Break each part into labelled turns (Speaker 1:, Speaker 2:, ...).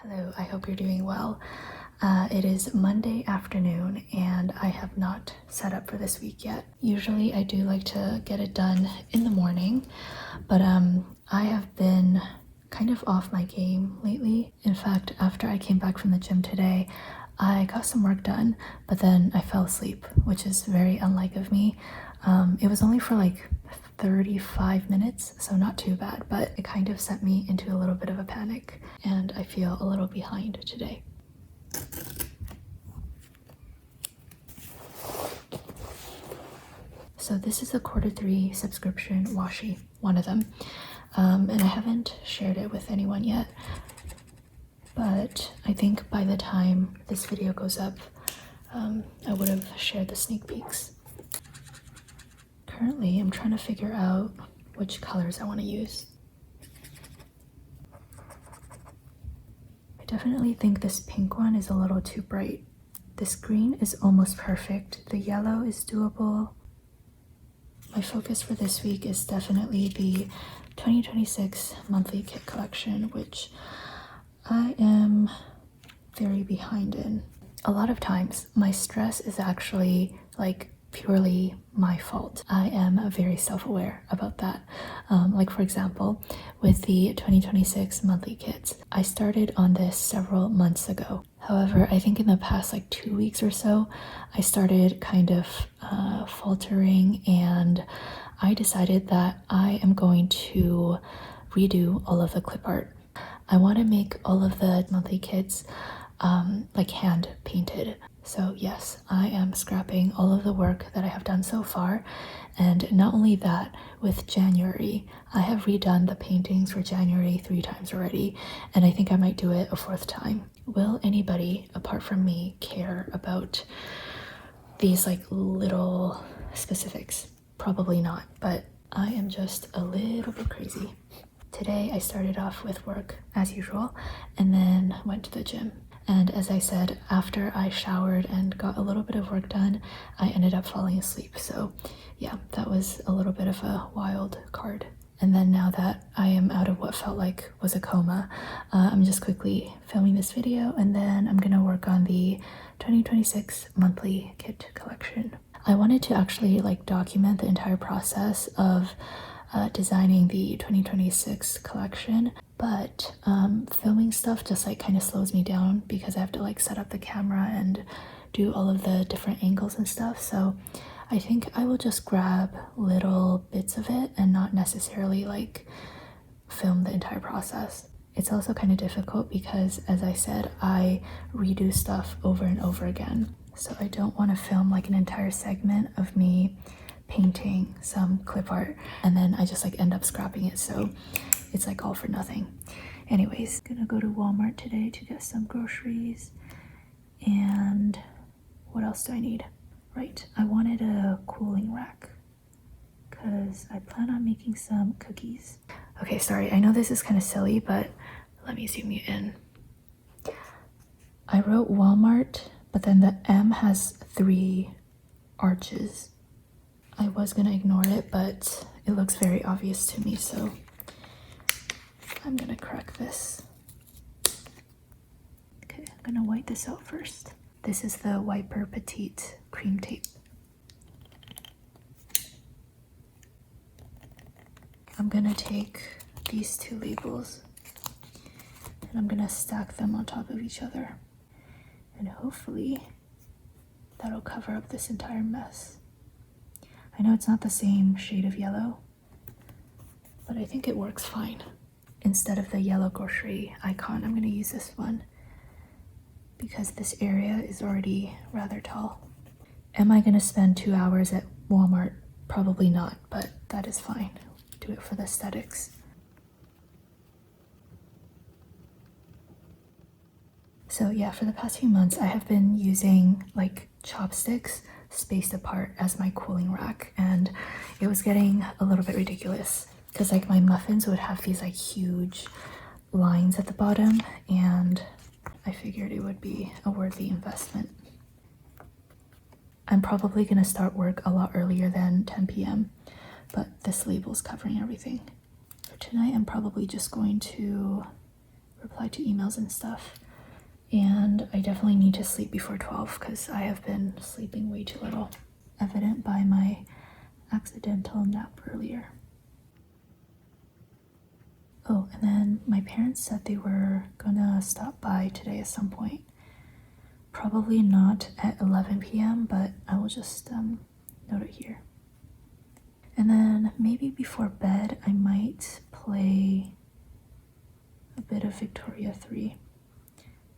Speaker 1: Hello, I hope you're doing well. It is Monday afternoon and I have not set up for this week yet. Usually I do like to get it done in the morning, but I have been kind of off my game lately. In fact, after I came back from the gym today, I got some work done, but then I fell asleep, which is very unlike of me. It was only for like 35 minutes, so not too bad, but it kind of sent me into a little bit of a panic and I feel a little behind today. So this is a Q3 subscription washi, one of them, and I haven't shared it with anyone yet, but I think by the time this video goes up, I would have shared the sneak peeks. Currently, I'm trying to figure out which colors I want to use. I definitely think this pink one is a little too bright. This green is almost perfect. The yellow is doable. My focus for this week is definitely the 2026 monthly kit collection, which I am very behind in. A lot of times, my stress is actually like purely my fault. I am very self-aware about that. Like for example, with the 2026 monthly kits, I started on this several months ago. However, I think in the past like 2 weeks or so, I started kind of faltering and I decided that I am going to redo all of the clip art. I want to make all of the monthly kits like hand painted. So yes, I am scrapping all of the work that I have done so far, and not only that, with January, I have redone the paintings for January 3 times already, and I think I might do it a 4th time. Will anybody apart from me care about these like little specifics? Probably not, but I am just a little bit crazy. Today I started off with work as usual and then went to the gym. And as I said, after I showered and got a little bit of work done, I ended up falling asleep. So yeah, that was a little bit of a wild card. And then now that I am out of what felt like was a coma, I'm just quickly filming this video and then I'm gonna work on the 2026 monthly kit collection. I wanted to actually like document the entire process of designing the 2026 collection, but filming stuff just like kind of slows me down because I have to like set up the camera and do all of the different angles and stuff. So I think I will just grab little bits of it and not necessarily like film the entire process. It's also kind of difficult because, as I said, I redo stuff over and over again. So I don't want to film like an entire segment of me painting some clip art and then I just like end up scrapping it, so it's like all for nothing. Anyways, gonna go to Walmart today to get some groceries. And what else do I need? Right, I wanted a cooling rack because I plan on making some cookies. Okay, sorry, I know this is kind of silly, but let me zoom you in. I wrote Walmart, but then the M has 3 arches. I was gonna ignore it, but it looks very obvious to me, so I'm gonna correct this. Okay, I'm gonna white this out first. This is the Wiper Petite cream tape. I'm gonna take these 2 labels and I'm gonna stack them on top of each other. And hopefully that'll cover up this entire mess. I know it's not the same shade of yellow, but I think it works fine. Instead of the yellow grocery icon, I'm gonna use this one because this area is already rather tall. Am I gonna spend 2 hours at Walmart? Probably not, but that is fine. Do it for the aesthetics. So yeah, for the past few months, I have been using like chopsticks spaced apart as my cooling rack, and it was getting a little bit ridiculous because like my muffins would have these like huge lines at the bottom, and I figured it would be a worthy investment. I'm probably gonna start work a lot earlier than 10 p.m, but this label's covering everything. For tonight, I'm probably just going to reply to emails and stuff. And I definitely need to sleep before 12 because I have been sleeping way too little, evident by my accidental nap earlier. Oh, and then my parents said they were gonna stop by today at some point. Probably not at 11 p.m., but I will just note it here. And then maybe before bed, I might play a bit of Victoria 3,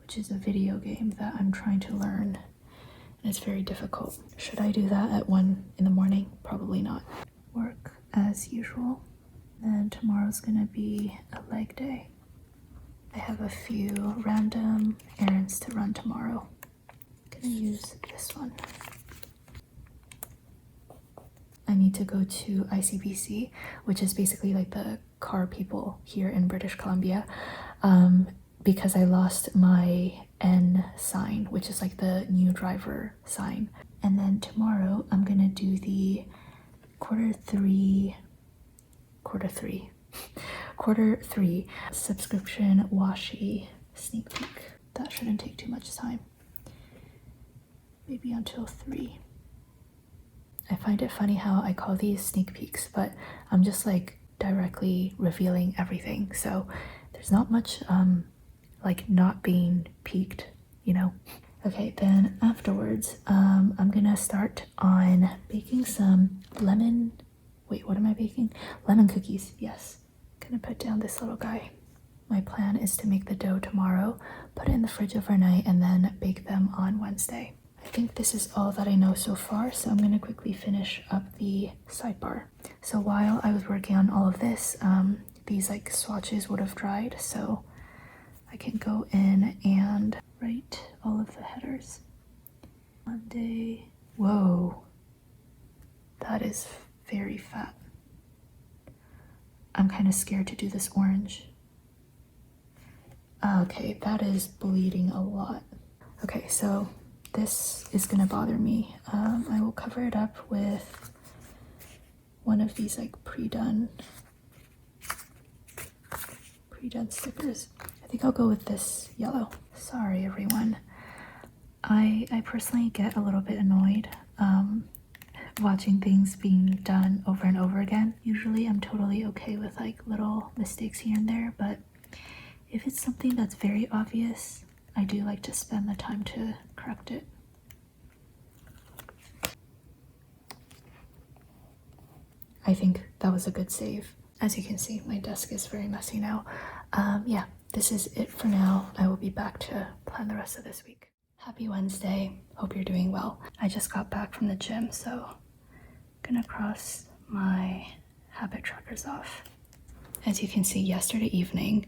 Speaker 1: which is a video game that I'm trying to learn, and it's very difficult. Should I do that at 1 in the morning? Probably not. Work as usual. And tomorrow's gonna be a leg day. I have a few random errands to run tomorrow. I'm gonna use this one. I need to go to ICBC, which is basically like the car people here in British Columbia, because I lost my N sign, which is like the new driver sign. And then tomorrow I'm gonna do the quarter three subscription washi sneak peek. That shouldn't take too much time. Maybe until 3. I find it funny how I call these sneak peeks, but I'm just like directly revealing everything. So there's not much like not being peeked, you know? Okay, then afterwards, I'm gonna start on baking some lemon cookies, yes. Gonna put down this little guy. My plan is to make the dough tomorrow, put it in the fridge overnight, and then bake them on Wednesday. I think this is all that I know so far, so I'm gonna quickly finish up the sidebar. So while I was working on all of this, these like swatches would have dried, so I can go in and write all of the headers. Monday, whoa, that is very fat. I'm kind of scared to do this orange. Okay, that is bleeding a lot. Okay, so this is gonna bother me. I will cover it up with one of these like pre-done stickers. I think I'll go with this yellow. Sorry everyone. I personally get a little bit annoyed watching things being done over and over again. Usually I'm totally okay with like little mistakes here and there, but if it's something that's very obvious, I do like to spend the time to correct it. I think that was a good save. As you can see, my desk is very messy now. Yeah, this is it for now. I will be back to plan the rest of this week. Happy Wednesday. Hope you're doing well. I just got back from the gym, so I'm gonna cross my habit trackers off. As you can see, yesterday evening,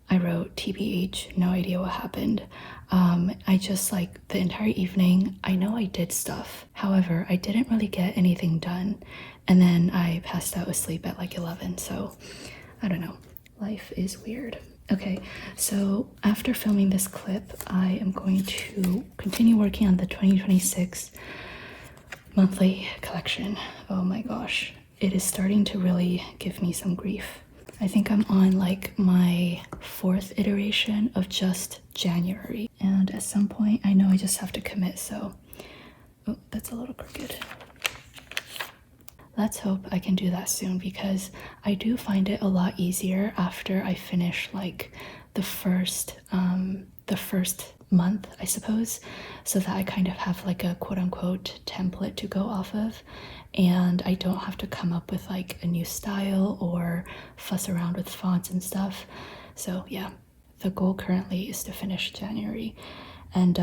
Speaker 1: I wrote TBH, no idea what happened. I just like the entire evening, I know I did stuff. However, I didn't really get anything done. And then I passed out asleep at like 11. So I don't know, life is weird. Okay, so after filming this clip, I am going to continue working on the 2026 monthly collection. Oh my gosh, it is starting to really give me some grief. I think I'm on like my 4th iteration of just January. And at some point, I know I just have to commit, so... Oh, that's a little crooked. Let's hope I can do that soon, because I do find it a lot easier after I finish like the first month, I suppose, so that I kind of have like a quote-unquote template to go off of, and I don't have to come up with like a new style or fuss around with fonts and stuff. So yeah, the goal currently is to finish January. And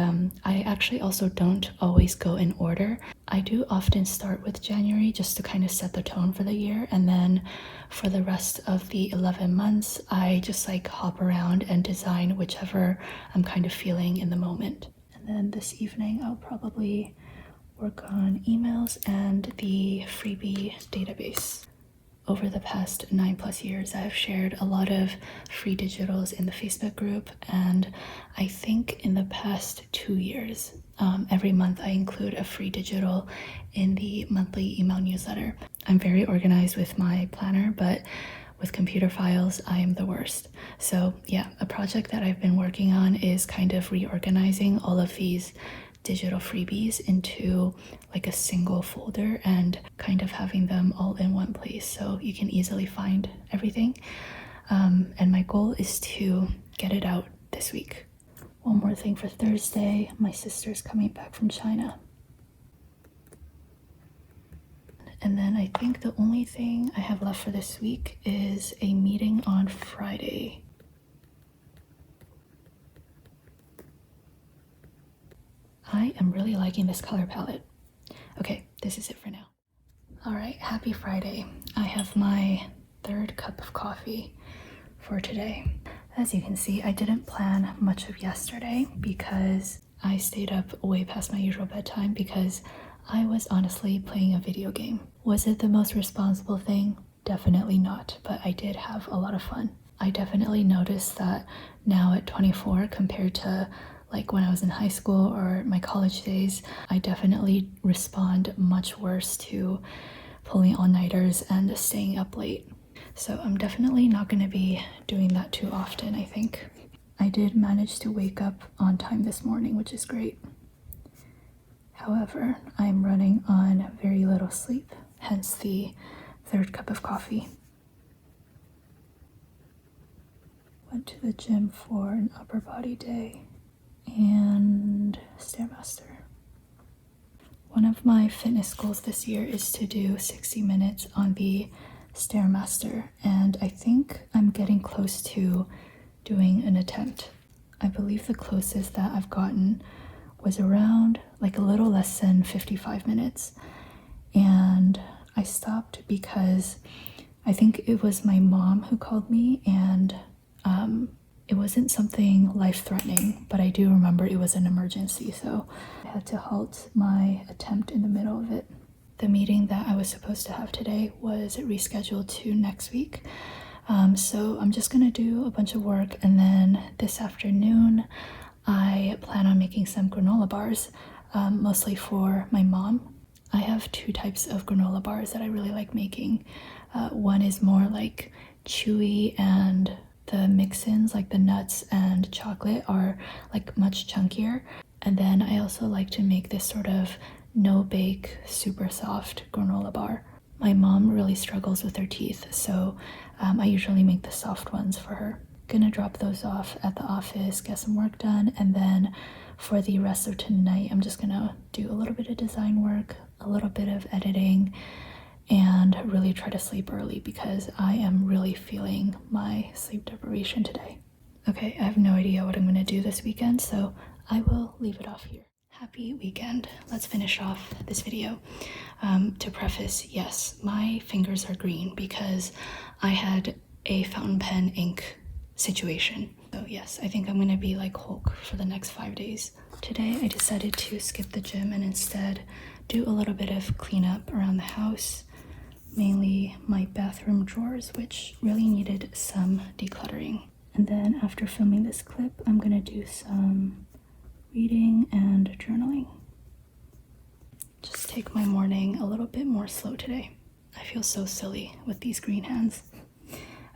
Speaker 1: I actually also don't always go in order. I do often start with January just to kind of set the tone for the year, and then for the rest of the 11 months, I just like hop around and design whichever I'm kind of feeling in the moment. And then this evening, I'll probably work on emails and the freebie database. Over the past 9+ years, I've shared a lot of free digitals in the Facebook group, and I think in the past 2 years, every month I include a free digital in the monthly email newsletter. I'm very organized with my planner, but with computer files, I am the worst. So yeah, a project that I've been working on is kind of reorganizing all of these digital freebies into like a single folder and kind of having them all in one place so you can easily find everything. And my goal is to get it out this week. One more thing for Thursday, my sister's coming back from China. And then I think the only thing I have left for this week is a meeting on Friday. I am really liking this color palette. Okay, this is it for now. All right, happy Friday. I have my third cup of coffee for today. As you can see, I didn't plan much of yesterday because I stayed up way past my usual bedtime because I was honestly playing a video game. Was it the most responsible thing? Definitely not, but I did have a lot of fun. I definitely noticed that now at 24 compared to like when I was in high school or my college days, I definitely respond much worse to pulling all-nighters and staying up late. So I'm definitely not going to be doing that too often, I think. I did manage to wake up on time this morning, which is great. However, I'm running on very little sleep, hence the third cup of coffee. Went to the gym for an upper body day and Stairmaster. One of my fitness goals this year is to do 60 minutes on the Stairmaster, and I think I'm getting close to doing an attempt. I believe the closest that I've gotten was around like a little less than 55 minutes, and I stopped because I think it was my mom who called me, and it wasn't something life-threatening, but I do remember it was an emergency, so I had to halt my attempt in the middle of it. The meeting that I was supposed to have today was rescheduled to next week. So I'm just gonna do a bunch of work, and then this afternoon I plan on making some granola bars, mostly for my mom. I have two types of granola bars that I really like making. One is more like chewy, and the mix-ins, like the nuts and chocolate, are like much chunkier. And then I also like to make this sort of no-bake, super soft granola bar. My mom really struggles with her teeth, so I usually make the soft ones for her. Gonna drop those off at the office, get some work done, and then for the rest of tonight, I'm just gonna do a little bit of design work, a little bit of editing, and really try to sleep early because I am really feeling my sleep deprivation today. Okay, I have no idea what I'm gonna do this weekend, so I will leave it off here. Happy weekend. Let's finish off this video. To preface, yes, my fingers are green because I had a fountain pen ink situation. So yes, I think I'm gonna be like Hulk for the next 5 days. Today I decided to skip the gym and instead do a little bit of cleanup around the house, mainly my bathroom drawers, which really needed some decluttering. And then after filming this clip, I'm gonna do some reading and journaling. Just take my morning a little bit more slow today. I feel so silly with these green hands.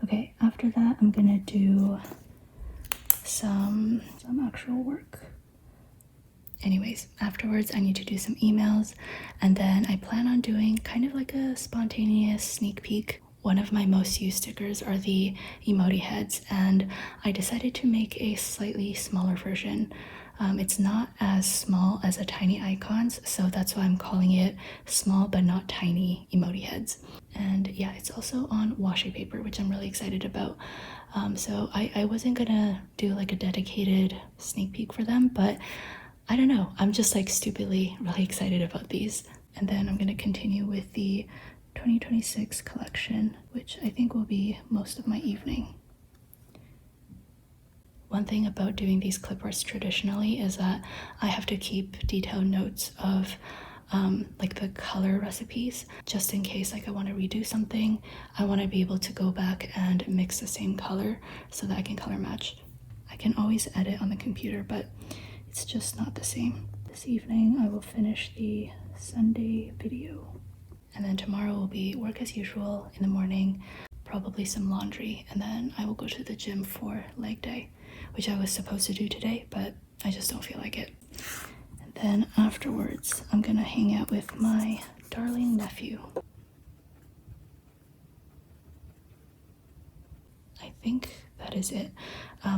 Speaker 1: Okay, after that, I'm gonna do some actual work. Anyways, afterwards, I need to do some emails, and then I plan on doing kind of like a spontaneous sneak peek. One of my most used stickers are the emoji heads, and I decided to make a slightly smaller version. It's not as small as a tiny icons, so that's why I'm calling it small but not tiny emoji heads. And yeah, it's also on washi paper, which I'm really excited about. So I wasn't gonna do like a dedicated sneak peek for them, but I don't know, I'm just like stupidly really excited about these. And then I'm gonna continue with the 2026 collection, which I think will be most of my evening. One thing about doing these clip arts traditionally is that I have to keep detailed notes of like the color recipes, just in case like I want to redo something. I want to be able to go back and mix the same color so that I can color match. I can always edit on the computer, but it's just not the same. This evening I will finish the Sunday video, and then tomorrow will be work as usual in the morning. probably some laundry, and then I will go to the gym for leg day, which I was supposed to do today, but I just don't feel like it. And then afterwards, I'm gonna hang out with my darling nephew. I think that is it.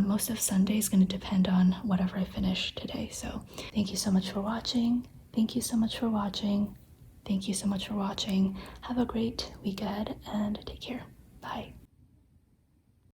Speaker 1: Most of Sunday is going to depend on whatever I finish today. So thank you so much for watching. Thank you so much for watching. Thank you so much for watching. Have a great week ahead and take care. Bye.